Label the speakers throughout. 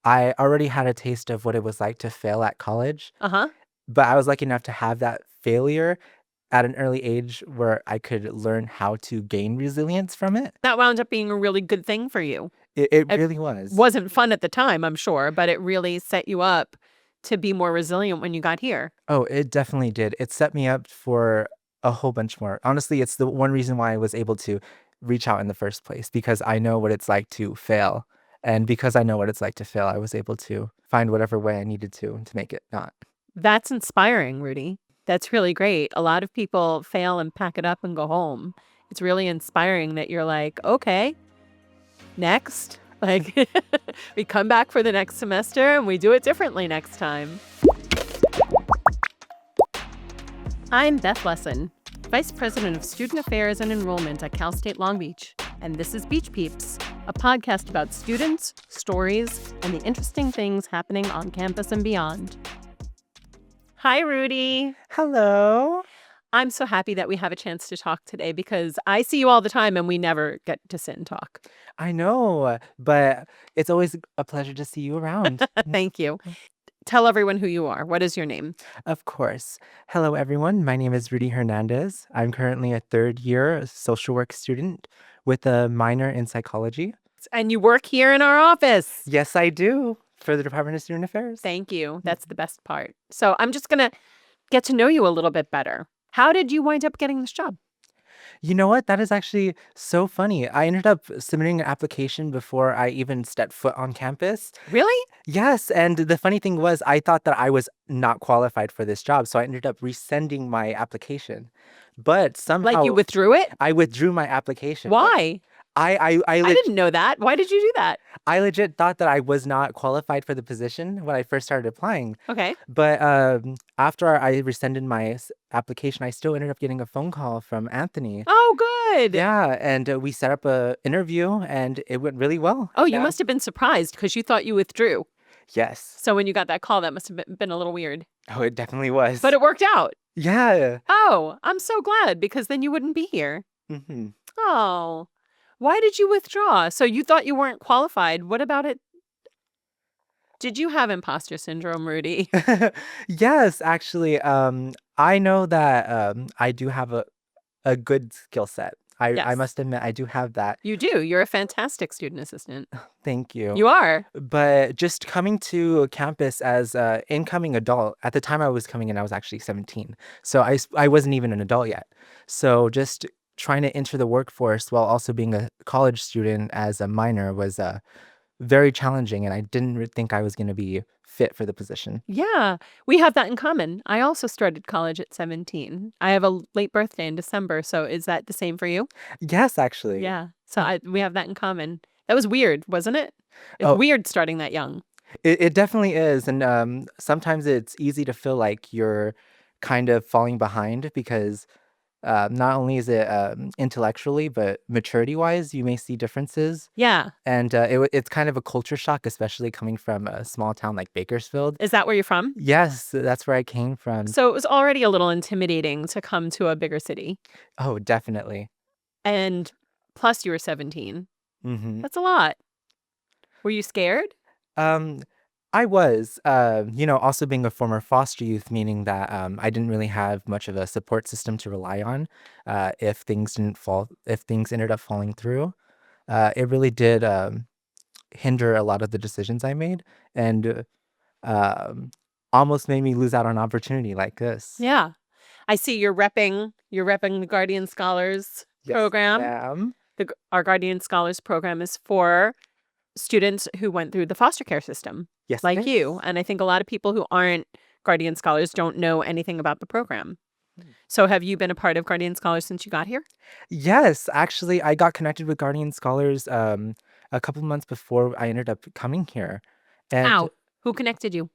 Speaker 1: I already had a taste of what it was like to fail at college,
Speaker 2: Uh-huh.
Speaker 1: but I was lucky enough to have that failure at an early age where I could learn how to gain resilience from it.
Speaker 2: That wound up being a really good thing for you.
Speaker 1: It
Speaker 2: It
Speaker 1: really was.
Speaker 2: wasn't fun at the time, I'm sure, but it really set you up to be more resilient when you got here.
Speaker 1: Oh, it definitely did. It set me up for a whole bunch more. Honestly, it's the one reason why I was able to reach out in the first place because I know what it's like to fail. And because I know what it's like to fail, I was able to find whatever way I needed to make it not.
Speaker 2: That's inspiring, Rudy. That's really great. A lot of people fail and pack it up and go home. It's really inspiring that you're like, okay, next. Like, we come back for the next semester and we do it differently next time. I'm Beth Lesen, Vice President of Student Affairs and Enrollment at Cal State Long Beach, and this is Beach Peeps, a podcast about students, stories, and the interesting things happening on campus and beyond. Hi, Rudy.
Speaker 1: Hello.
Speaker 2: I'm so happy that we have a chance to talk today because I see you all the time and we never get to sit and talk.
Speaker 1: I know, but it's always a pleasure to see you around.
Speaker 2: Thank you. Tell everyone who you are. What is your name?
Speaker 1: Of course. Hello, everyone. My name is Rudy Hernandez. I'm currently a third-year social work student with a minor in psychology.
Speaker 2: And you work here in our office.
Speaker 1: Yes, I do, for the Department of Student Affairs.
Speaker 2: Thank you. That's the best part. So I'm just going to get to know you a little bit better. How did you wind up getting this job?
Speaker 1: You know what? That is actually so funny. I ended up submitting an application before I even stepped foot on campus.
Speaker 2: Really?
Speaker 1: Yes, and the funny thing was I thought that I was not qualified for this job, so I ended up resending my application. But
Speaker 2: Like you
Speaker 1: somehow
Speaker 2: withdrew it?
Speaker 1: I withdrew my application.
Speaker 2: Why?
Speaker 1: I
Speaker 2: I didn't know that. Why did you do that?
Speaker 1: I legit thought that I was not qualified for the position when I first started applying.
Speaker 2: Okay.
Speaker 1: But after I rescinded my application, I still ended up getting a phone call from Anthony.
Speaker 2: Oh, good.
Speaker 1: Yeah, and we set up a interview, and it went really well.
Speaker 2: Oh, you
Speaker 1: Yeah.
Speaker 2: must have been surprised because you thought you withdrew.
Speaker 1: Yes.
Speaker 2: So when you got that call, that must have been a little weird.
Speaker 1: Oh, it definitely was.
Speaker 2: But it worked out.
Speaker 1: Yeah.
Speaker 2: Oh, I'm so glad because then you wouldn't be here.
Speaker 1: hmm
Speaker 2: Oh, why did you withdraw? So you thought you weren't qualified. What about it? Did you have imposter syndrome, Rudy?
Speaker 1: Yes, actually, I know that I do have a good skill set. I
Speaker 2: Yes.
Speaker 1: must admit I do have that.
Speaker 2: You do. You're a fantastic student assistant.
Speaker 1: Thank you.
Speaker 2: You are.
Speaker 1: But just coming to campus as an incoming adult, at the time I was coming in, I was actually 17. So I wasn't even an adult yet. So just trying to enter the workforce while also being a college student as a minor was very challenging. And I didn't think I was going to be fit for the position.
Speaker 2: Yeah, we have that in common. I also started college at 17. I have a late birthday in December. So is that the same for you?
Speaker 1: Yes, actually.
Speaker 2: Yeah. So we have that in common. That was weird, wasn't it? It's
Speaker 1: Oh,
Speaker 2: weird starting that young.
Speaker 1: it definitely is. And sometimes it's easy to feel like you're kind of falling behind because not only is it intellectually, but maturity-wise, you may see differences.
Speaker 2: Yeah.
Speaker 1: And it's kind of a culture shock, especially coming from a small town like Bakersfield.
Speaker 2: Is that where you're from?
Speaker 1: Yes, that's where I came from.
Speaker 2: So it was already a little intimidating to come to a bigger city.
Speaker 1: Oh, definitely.
Speaker 2: And plus you were 17.
Speaker 1: hmm
Speaker 2: That's a lot. Were you scared?
Speaker 1: Um, I was, also being a former foster youth, meaning that I didn't really have much of a support system to rely on if things ended up falling through. It really did hinder a lot of the decisions I made and almost made me lose out on opportunity like this.
Speaker 2: Yeah. I see you're repping the Guardian Scholars
Speaker 1: Yes,
Speaker 2: program.
Speaker 1: ma'am.
Speaker 2: Our Guardian Scholars program is for students who went through the foster care system,
Speaker 1: Yes,
Speaker 2: like
Speaker 1: it
Speaker 2: you.
Speaker 1: is.
Speaker 2: And I think a lot of people who aren't Guardian Scholars don't know anything about the program.
Speaker 1: Hmm.
Speaker 2: So have you been a part of Guardian Scholars since you got here?
Speaker 1: Yes, actually, I got connected with Guardian Scholars a couple months before I ended up coming here. And
Speaker 2: How? Who connected you?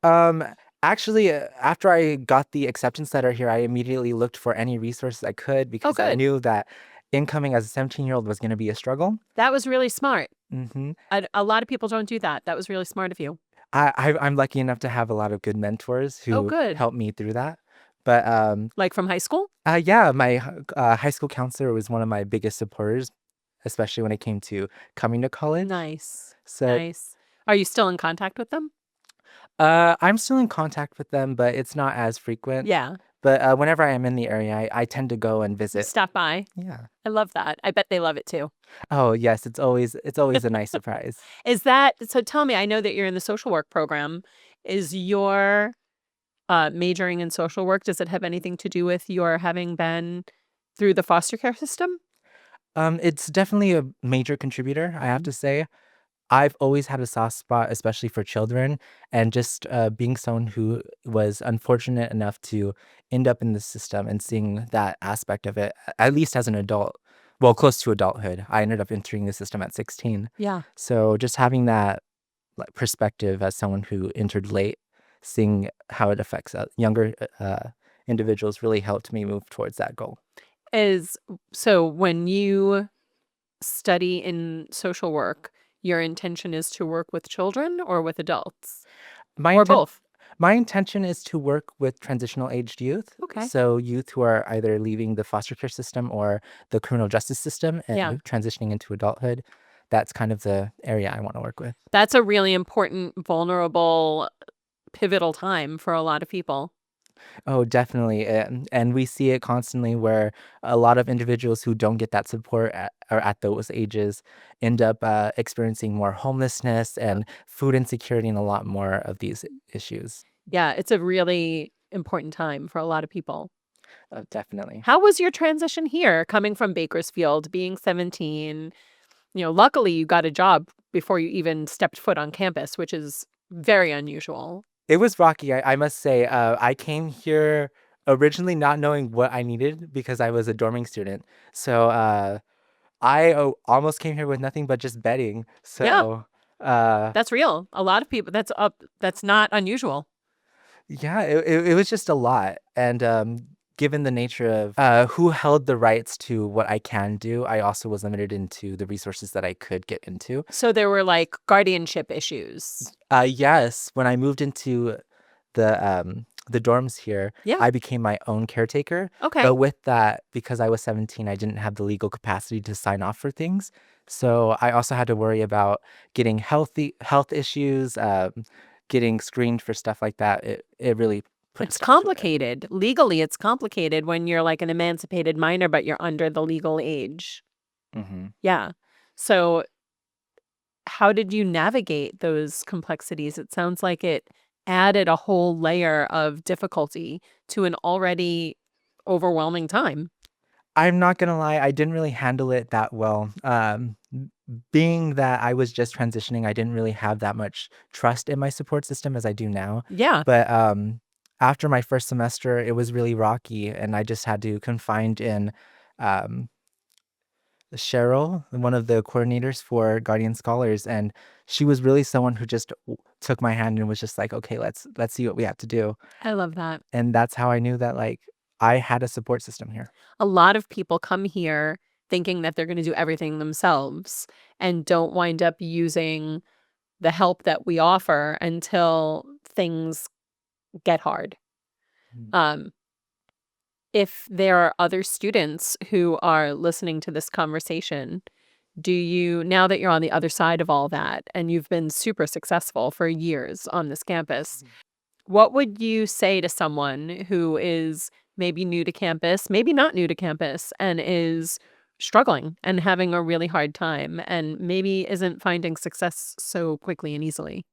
Speaker 1: um, actually, after I got the acceptance letter here, I immediately looked for any resources I could because I
Speaker 2: good.
Speaker 1: knew that incoming as a 17-year-old was going to be a struggle.
Speaker 2: That was really smart.
Speaker 1: hmm
Speaker 2: A lot of people don't do that. That was really smart of you.
Speaker 1: I'm lucky enough to have a lot of good mentors
Speaker 2: Oh,
Speaker 1: who
Speaker 2: good.
Speaker 1: helped me through that. But
Speaker 2: Like from high school?
Speaker 1: yeah, my high school counselor was one of my biggest supporters, especially when it came to coming to college.
Speaker 2: Nice.
Speaker 1: So
Speaker 2: Nice. Are you still in contact with them?
Speaker 1: I'm still in contact with them, but it's not as frequent.
Speaker 2: Yeah.
Speaker 1: But whenever I am in the area, I tend to go and
Speaker 2: You
Speaker 1: visit.
Speaker 2: stop by.
Speaker 1: Yeah.
Speaker 2: I love that. I bet they love it too.
Speaker 1: Oh, yes, it's always a nice surprise.
Speaker 2: Is that so? Tell me, I know that you're in the social work program. Is your majoring in social work, does it have anything to do with your having been through the foster care system?
Speaker 1: It's definitely a major contributor, I have
Speaker 2: Mhm.
Speaker 1: to say. I've always had a soft spot, especially for children, and just being someone who was unfortunate enough to end up in the system and seeing that aspect of it, at least as an adult, well, close to adulthood. I ended up entering the system at 16.
Speaker 2: Yeah.
Speaker 1: So just having that like perspective as someone who entered late, seeing how it affects younger individuals really helped me move towards that goal.
Speaker 2: Is so when you study in social work, your intention is to work with children or with adults
Speaker 1: My
Speaker 2: or
Speaker 1: intent
Speaker 2: both?
Speaker 1: My intention is to work with transitional aged youth,
Speaker 2: Okay.
Speaker 1: so youth who are either leaving the foster care system or the criminal justice system
Speaker 2: Yeah.
Speaker 1: and transitioning into adulthood. That's kind of the area I want to work with.
Speaker 2: That's a really important, vulnerable, pivotal time for a lot of people.
Speaker 1: Oh, definitely. And we see it constantly where a lot of individuals who don't get that support or at those ages end up experiencing more homelessness and food insecurity and a lot more of these issues.
Speaker 2: Yeah, it's a really important time for a lot of people.
Speaker 1: Definitely.
Speaker 2: How was your transition here coming from Bakersfield, being 17? Luckily you got a job before you even stepped foot on campus, which is very unusual.
Speaker 1: It was rocky, I must say. I came here originally not knowing what I needed because I was a dorming student. So I almost came here with nothing but just bedding.
Speaker 2: Yeah,
Speaker 1: So uh,
Speaker 2: that's real. A lot of people that's not unusual.
Speaker 1: yeah, it was just a lot. And given the nature of who held the rights to what I can do, I also was limited into the resources that I could get into.
Speaker 2: So there were like guardianship issues.
Speaker 1: Yes, when I moved into the dorms here,
Speaker 2: Yeah.
Speaker 1: I became my own caretaker.
Speaker 2: Okay.
Speaker 1: But with that, because I was 17, I didn't have the legal capacity to sign off for things. So I also had to worry about getting health issues, getting screened for stuff like that. It really put a
Speaker 2: It's
Speaker 1: stop to it.
Speaker 2: complicated. Legally, it's complicated when you're like an emancipated minor, but you're under the legal age.
Speaker 1: Hmm.
Speaker 2: Yeah. So how did you navigate those complexities? It sounds like it added a whole layer of difficulty to an already overwhelming time.
Speaker 1: I'm not gonna lie, I didn't really handle it that well. Being that I was just transitioning, I didn't really have that much trust in my support system as I do now.
Speaker 2: Yeah.
Speaker 1: But after my first semester, it was really rocky, and I just had to confide in um, Cheryl, one of the coordinators for Guardian Scholars, and she was really someone who just took my hand and was just like, "Okay, let's see what we have to do."
Speaker 2: I love that.
Speaker 1: And that's how I knew that like I had a support system here.
Speaker 2: A lot of people come here thinking that they're going to do everything themselves and don't wind up using the help that we offer until things get hard.
Speaker 1: Mm.
Speaker 2: Um, if there are other students who are listening to this conversation, now that you're on the other side of all that and you've been super successful for years on this campus, what would you say to someone who is maybe new to campus, maybe not new to campus, and is struggling and having a really hard time and maybe isn't finding success so quickly and easily?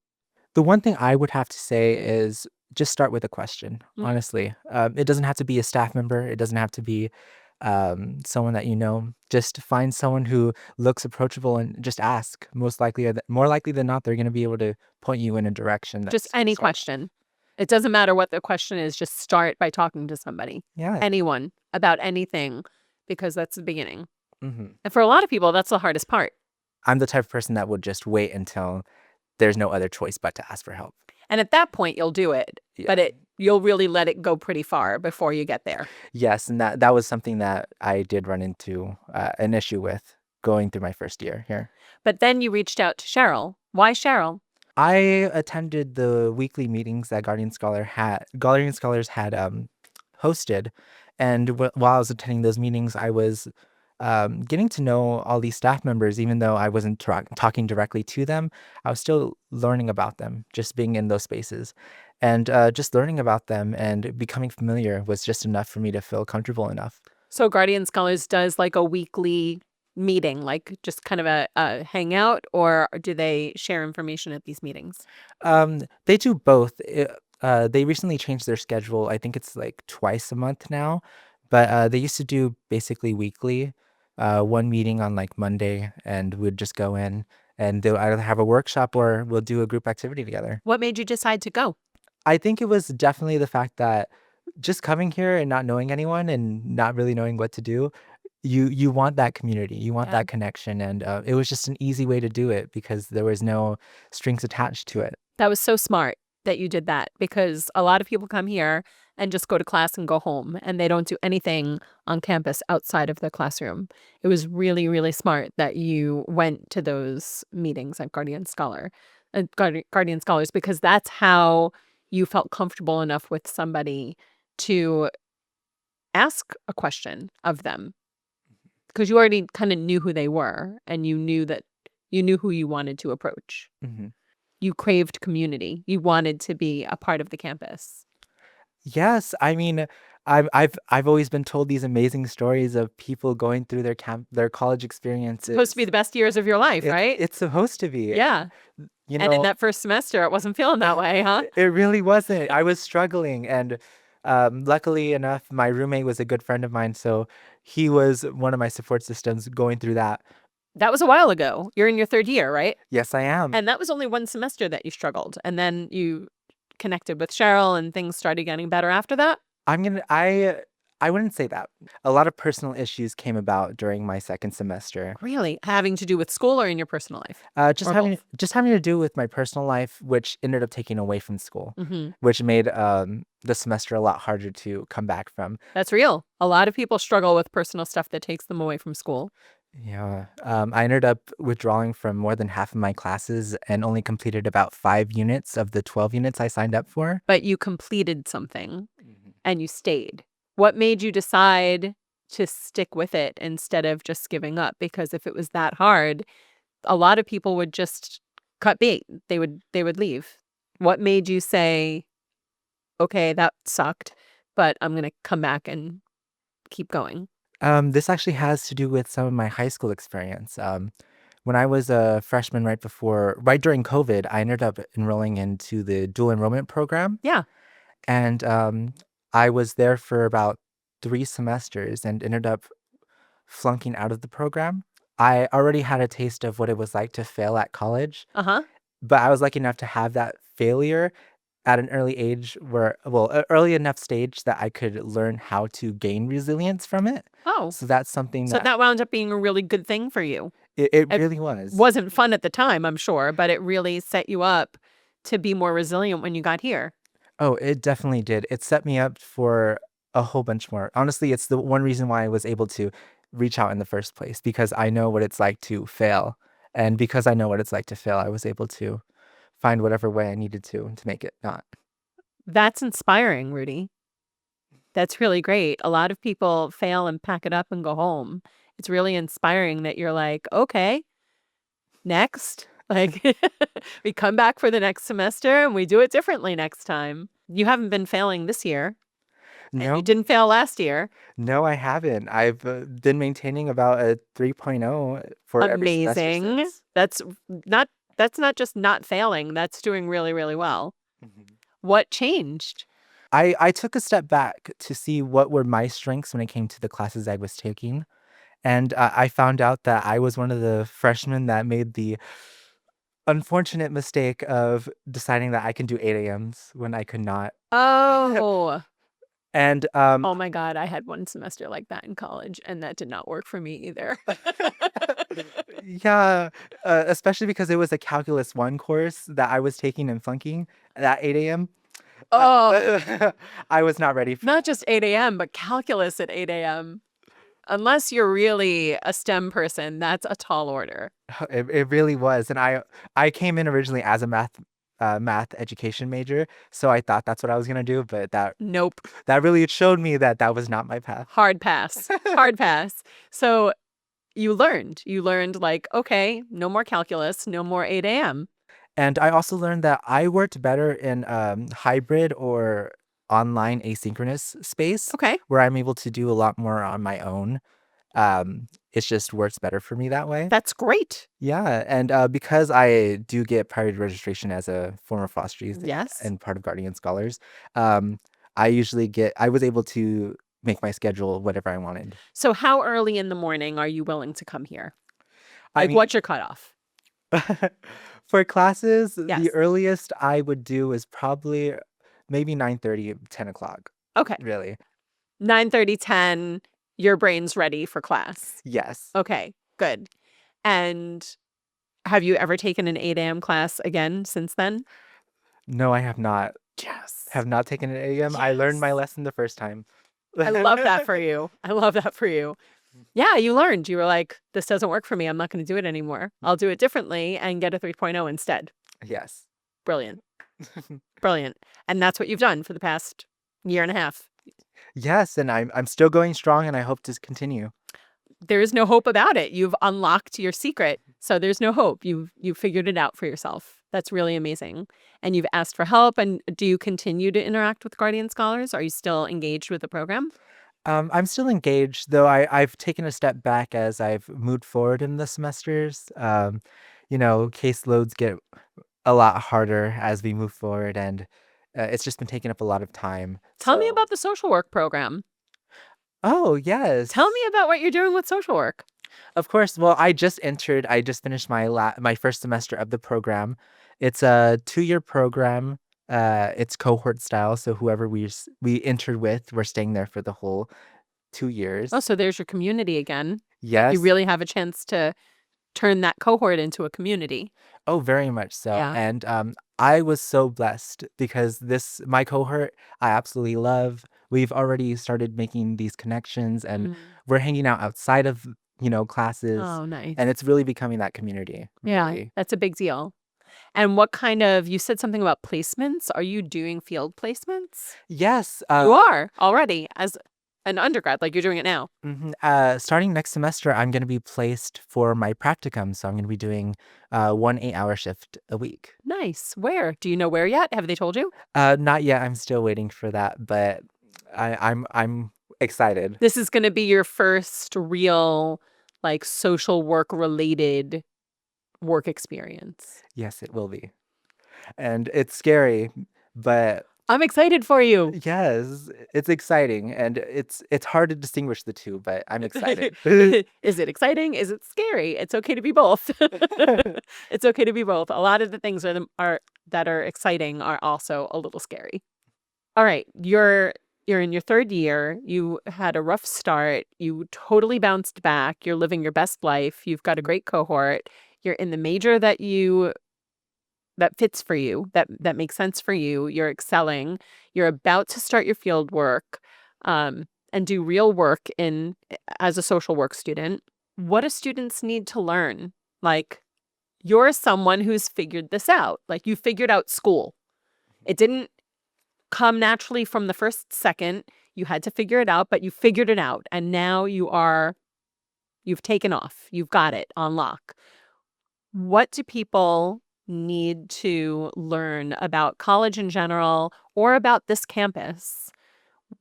Speaker 1: The one thing I would have to say is just start with a question,
Speaker 2: Mm.
Speaker 1: honestly. It doesn't have to be a staff member, it doesn't have to be someone that you know. Just find someone who looks approachable and just ask. More likely than not, they're going to be able to point you in a direction
Speaker 2: Just
Speaker 1: that's
Speaker 2: any
Speaker 1: sort
Speaker 2: question. It doesn't matter what the question is, just start by talking to somebody,
Speaker 1: yeah.
Speaker 2: anyone, about anything, because that's the beginning.
Speaker 1: Hmm.
Speaker 2: And for a lot of people, that's the hardest part.
Speaker 1: I'm the type of person that would just wait until there's no other choice but to ask for help.
Speaker 2: And at that point, you'll do it,
Speaker 1: Yeah.
Speaker 2: but you'll really let it go pretty far before you get there.
Speaker 1: Yes, and that was something that I did run into an issue with going through my first year here.
Speaker 2: But then you reached out to Cheryl. Why Cheryl?
Speaker 1: I attended the weekly meetings that Guardian Scholars had hosted, and while I was attending those meetings, I was getting to know all these staff members, even though I wasn't talking directly to them, I was still learning about them, just being in those spaces. And just learning about them and becoming familiar was just enough for me to feel comfortable enough.
Speaker 2: So Guardian Scholars does like a weekly meeting, like just kind of a hangout, or do they share information at these meetings?
Speaker 1: They do both. They recently changed their schedule. I think it's like twice a month now, but they used to do basically weekly, one meeting on like Monday, and we'd just go in and they'll either have a workshop or we'll do a group activity together.
Speaker 2: What made you decide to go?
Speaker 1: I think it was definitely the fact that just coming here and not knowing anyone and not really knowing what to do, you want that community, you want
Speaker 2: Yeah.
Speaker 1: that connection, and it was just an easy way to do it because there was no strings attached to it.
Speaker 2: That was so smart that you did that, because a lot of people come here and just go to class and go home, and they don't do anything on campus outside of the classroom. It was really, really smart that you went to those meetings at Guardian Scholars, because that's how you felt comfortable enough with somebody to ask a question of them, because you already kind of knew who they were, and you knew who you wanted to approach.
Speaker 1: Mhm.
Speaker 2: You craved community. You wanted to be a part of the campus.
Speaker 1: Yes, I mean, I've always been told these amazing stories of people going through their college
Speaker 2: Supposed to be
Speaker 1: experiences.
Speaker 2: the best years of your life,
Speaker 1: It's
Speaker 2: right?
Speaker 1: it's supposed to be.
Speaker 2: Yeah.
Speaker 1: You
Speaker 2: And in
Speaker 1: know,
Speaker 2: that first semester, it wasn't feeling that way, huh?
Speaker 1: it really wasn't. I was struggling, and luckily enough, my roommate was a good friend of mine, so he was one of my support systems going through that.
Speaker 2: That was a while ago. You're in your third year, right?
Speaker 1: Yes, I am.
Speaker 2: And that was only one semester that you struggled. And then you connected with Cheryl and things started getting better after that?
Speaker 1: I'm gonna I wouldn't say that. A lot of personal issues came about during my second semester.
Speaker 2: Really? Having to do with school or in your personal life?
Speaker 1: Just
Speaker 2: Or
Speaker 1: having
Speaker 2: both?
Speaker 1: just having to do with my personal life, which ended up taking away from school,
Speaker 2: Hmm.
Speaker 1: which made the semester a lot harder to come back from.
Speaker 2: That's real. A lot of people struggle with personal stuff that takes them away from school.
Speaker 1: Yeah, I ended up withdrawing from more than half of my classes and only completed about 5 units of the 12 units I signed up for.
Speaker 2: But you completed something
Speaker 1: Mhm.
Speaker 2: and you stayed. What made you decide to stick with it instead of just giving up? Because if it was that hard, a lot of people would just cut bait. They would leave. What made you say, "Okay, that sucked, but I'm going to come back and keep going"?
Speaker 1: This actually has to do with some of my high school experience. When I was a freshman, right during COVID, I ended up enrolling into the dual enrollment program.
Speaker 2: Yeah.
Speaker 1: And I was there for about 3 semesters and ended up flunking out of the program. I already had a taste of what it was like to fail at college,
Speaker 2: Uh-huh.
Speaker 1: but I was lucky enough to have that failure at an early enough stage that I could learn how to gain resilience from it.
Speaker 2: Oh,
Speaker 1: So that's something
Speaker 2: so
Speaker 1: that
Speaker 2: that wound up being a really good thing for you.
Speaker 1: it
Speaker 2: It
Speaker 1: really was.
Speaker 2: wasn't fun at the time, I'm sure, but it really set you up to be more resilient when you got here.
Speaker 1: Oh, it definitely did. It set me up for a whole bunch more. Honestly, it's the one reason why I was able to reach out in the first place because I know what it's like to fail. And because I know what it's like to fail, I was able to find whatever way I needed to make it not.
Speaker 2: That's inspiring, Rudy. That's really great. A lot of people fail and pack it up and go home. It's really inspiring that you're like, okay, next. Like, we come back for the next semester and we do it differently next time. You haven't been failing this year, and you
Speaker 1: No,
Speaker 2: didn't fail last year.
Speaker 1: no, I haven't. I've been maintaining about a 3.0 for every semester
Speaker 2: Amazing.
Speaker 1: since.
Speaker 2: Not that's not just not failing, that's doing really, really well.
Speaker 1: Mhm.
Speaker 2: What changed?
Speaker 1: I took a step back to see what were my strengths when it came to the classes I was taking. And I found out that I was one of the freshmen that made the unfortunate mistake of deciding that I can do 8 a.m.s when I could not.
Speaker 2: Oh.
Speaker 1: And
Speaker 2: Oh my God, I had one semester like that in college, and that did not work for me either.
Speaker 1: yeah, especially because it was a Calculus 1 course that I was taking and flunking at 8 a.m.
Speaker 2: Oh,
Speaker 1: I was not ready.
Speaker 2: not just 8 a.m., but calculus at 8 a.m. Unless you're really a STEM person, that's a tall order.
Speaker 1: It really was. And I came in originally as a math education major, so I thought that's what I was gonna do, but
Speaker 2: Nope.
Speaker 1: that really showed me that that was not my path.
Speaker 2: Hard pass. Hard pass. So you learned. You learned like, okay, no more calculus, no more 8 a.m.
Speaker 1: And I also learned that I worked better in hybrid or online asynchronous space
Speaker 2: Okay.
Speaker 1: where I'm able to do a lot more on my own. It just works better for me that way.
Speaker 2: That's great.
Speaker 1: Yeah, and because I do get priority registration as a former foster youth
Speaker 2: Yes.
Speaker 1: and part of Guardian Scholars, I was able to make my schedule whatever I wanted.
Speaker 2: So how early in the morning are you willing to come here?
Speaker 1: I
Speaker 2: Like,
Speaker 1: mean,
Speaker 2: what's your cutoff?
Speaker 1: for classes,
Speaker 2: Yes.
Speaker 1: the earliest I would do is probably maybe 9:30, 10 o'clock,
Speaker 2: Okay.
Speaker 1: really.
Speaker 2: 9:30, 10, your brain's ready for class.
Speaker 1: Yes.
Speaker 2: Okay, good. And have you ever taken an 8 a.m. class again since then?
Speaker 1: No, I have not.
Speaker 2: Yes.
Speaker 1: Have not taken an AM. I learned my
Speaker 2: Yes.
Speaker 1: lesson the first time.
Speaker 2: I love that for you. I love that for you. Yeah, you learned. You were like, this doesn't work for me. I'm not going to do it anymore. I'll do it differently and get a 3.0 instead.
Speaker 1: Yes.
Speaker 2: Brilliant. Brilliant. And that's what you've done for the past year and a half.
Speaker 1: Yes, and I'm still going strong and I hope to continue.
Speaker 2: There is no hope about it. You've unlocked your secret. So there's no hope. You've figured it out for yourself. That's really amazing. And you've asked for help. And do you continue to interact with Guardian Scholars? Are you still engaged with the program?
Speaker 1: I'm still engaged, though I've taken a step back as I've moved forward in the semesters. Caseloads get a lot harder as we move forward, and it's just been taking up a lot of time.
Speaker 2: Tell me
Speaker 1: So,
Speaker 2: about the social work program.
Speaker 1: oh
Speaker 2: Tell
Speaker 1: yes,
Speaker 2: me about what you're doing with social work.
Speaker 1: of course. Well, I just entered. I just finished my first semester of the program. It's a 2-year program. It's cohort style, so whoever we entered with, we're staying there for the whole 2 years.
Speaker 2: Oh, so there's your community again. You
Speaker 1: Yes.
Speaker 2: really have a chance to turn that cohort into a community.
Speaker 1: Oh, very much so.
Speaker 2: Yeah.
Speaker 1: And I was so blessed because my cohort I absolutely love. We've already started making these connections and
Speaker 2: Mm.
Speaker 1: we're hanging out outside of, classes,
Speaker 2: Oh, nice.
Speaker 1: and it's really becoming that community.
Speaker 2: Yeah,
Speaker 1: Really.
Speaker 2: that's a big deal. And what kind of, you said something about placements. Are you doing field placements?
Speaker 1: Yes.
Speaker 2: You are already as an undergrad, like you're doing it now.
Speaker 1: Starting next semester, I'm going to be placed for my practicum. So I'm going to be doing 1 8-hour shift a week.
Speaker 2: Nice. Where? Do you know where yet? Have they told you?
Speaker 1: Not yet. I'm still waiting for that, but I'm excited.
Speaker 2: This is going to be your first real, like, social work related work experience.
Speaker 1: Yes, it will be. And it's scary, but
Speaker 2: I'm excited for you.
Speaker 1: yes, it's exciting and it's hard to distinguish the two, but I'm excited.
Speaker 2: Is it exciting? Is it scary? It's okay to be both. It's okay to be both. A lot of the things that are exciting are also a little scary. All right, you're in your third year. You had a rough start. You totally bounced back. You're living your best life. You've got a great cohort. You're in the major that fits for you, that makes sense for you. You're excelling. You're about to start your field work and do real work as a social work student. What do students need to learn? Like, you're someone who's figured this out. Like, you figured out school. It didn't come naturally from the first second. You had to figure it out, but you figured it out. And now you've taken off. You've got it on lock. What do people need to learn about college in general or about this campus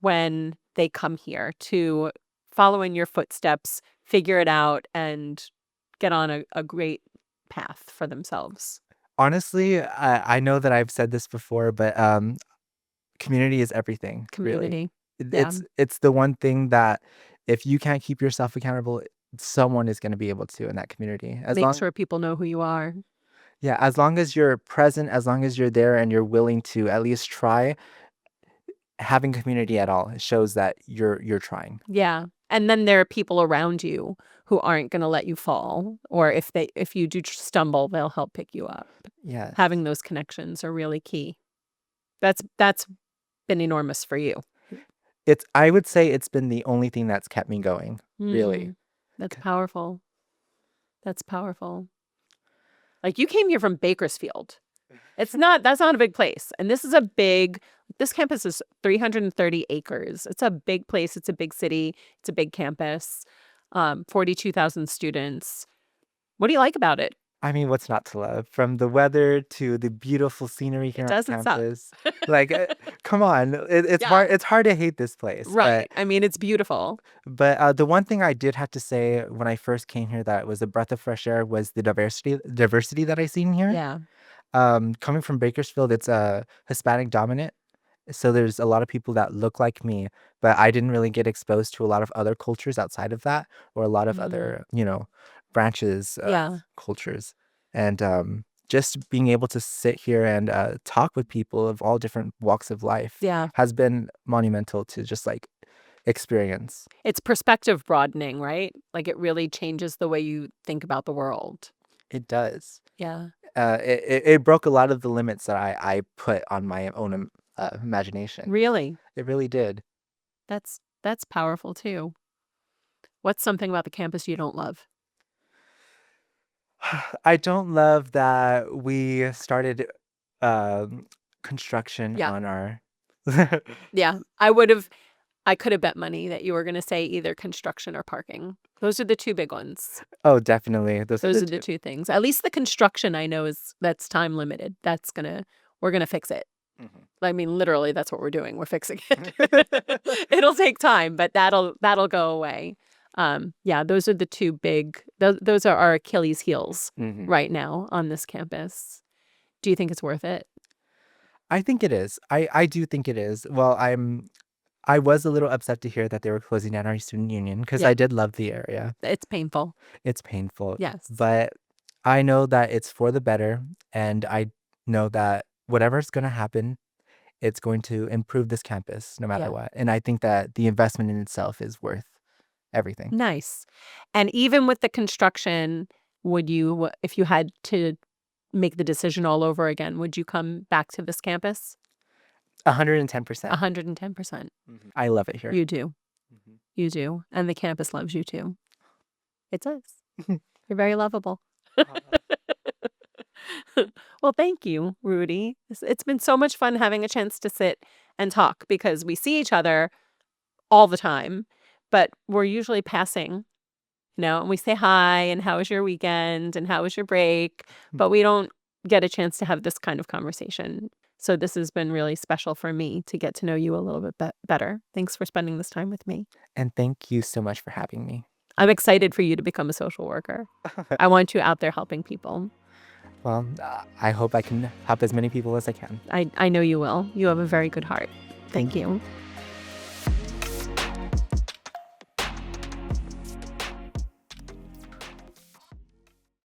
Speaker 2: when they come here to follow in your footsteps, figure it out, and get on a great path for themselves?
Speaker 1: Honestly, I know that I've said this before, but community is everything, really.
Speaker 2: Community. Yeah.
Speaker 1: It's the one thing that if you can't keep yourself accountable, someone is going to be able to in that community.
Speaker 2: Make sure people know who you are.
Speaker 1: Yeah, as long as you're present, as long as you're there and you're willing to at least try, having community at all shows that you're trying.
Speaker 2: Yeah. And then there are people around you who aren't going to let you fall, or if you do stumble, they'll help pick you up.
Speaker 1: Yeah.
Speaker 2: Having those connections are really key. That's been enormous for you.
Speaker 1: I would say it's been the only thing that's kept me going, really.
Speaker 2: That's powerful. That's powerful. Like, you came here from Bakersfield. That's not a big place. And this campus is 330 acres. It's a big place. It's a big city. It's a big campus. 42,000 students. What do you like about it?
Speaker 1: I mean, what's not to love? From the weather to the beautiful scenery
Speaker 2: It
Speaker 1: here on
Speaker 2: doesn't suck.
Speaker 1: campus. Like, come on, it's
Speaker 2: Yeah.
Speaker 1: hard. It's hard to hate this place,
Speaker 2: Right. I mean, it's beautiful.
Speaker 1: but the one thing I did have to say when I first came here that was a breath of fresh air was the diversity that I seen here.
Speaker 2: Yeah.
Speaker 1: Coming from Bakersfield, it's Hispanic dominant. So there's a lot of people that look like me, but I didn't really get exposed to a lot of other cultures outside of that, or a lot of
Speaker 2: Mhm.
Speaker 1: other, branches of
Speaker 2: Yeah.
Speaker 1: cultures. And just being able to sit here and talk with people of all different walks of life
Speaker 2: Yeah.
Speaker 1: has been monumental to just like experience.
Speaker 2: It's perspective broadening, right? Like it really changes the way you think about the world.
Speaker 1: It does.
Speaker 2: Yeah.
Speaker 1: It broke a lot of the limits that I put on my own imagination.
Speaker 2: Really.
Speaker 1: It really did.
Speaker 2: That's powerful too. What's something about the campus you don't love?
Speaker 1: I don't love that we started construction
Speaker 2: Yeah.
Speaker 1: on our.
Speaker 2: Yeah. I could have bet money that you were going to say either construction or parking. Those are the two big ones.
Speaker 1: Oh, definitely. Those
Speaker 2: Those
Speaker 1: are
Speaker 2: are the two things. At least the construction I know that's time limited. We're going to fix it.
Speaker 1: Mhm.
Speaker 2: I mean, literally, that's what we're doing. We're fixing it. It'll take time, but that'll go away. Yeah, those are the two big. Those are our Achilles heels
Speaker 1: Mhm.
Speaker 2: right now on this campus. Do you think it's worth it?
Speaker 1: I think it is. I do think it is. Well, I was a little upset to hear that they were closing down our student union because
Speaker 2: Yeah.
Speaker 1: I did love the area.
Speaker 2: It's painful.
Speaker 1: It's painful.
Speaker 2: Yes.
Speaker 1: But I know that it's for the better, and I know that whatever's going to happen, it's going to improve this campus no matter
Speaker 2: Yeah.
Speaker 1: what. And I think that the investment in itself is worth everything.
Speaker 2: Nice. And even with the construction, if you had to make the decision all over again, would you come back to this campus?
Speaker 1: 110%.
Speaker 2: 110%.
Speaker 1: I love it here.
Speaker 2: You do.
Speaker 1: Mhm.
Speaker 2: You do. And the campus loves you too. It does. You're very lovable. Well, thank you, Rudy. It's been so much fun having a chance to sit and talk because we see each other all the time, but we're usually passing, and we say hi and how was your weekend and how was your break, but we don't get a chance to have this kind of conversation. So this has been really special for me to get to know you a little bit better. Thanks for spending this time with me.
Speaker 1: And thank you so much for having me.
Speaker 2: I'm excited for you to become a social worker. I want you out there helping people.
Speaker 1: Well, I hope I can help as many people as I can.
Speaker 2: I know you will. You have a very good heart. Thank you.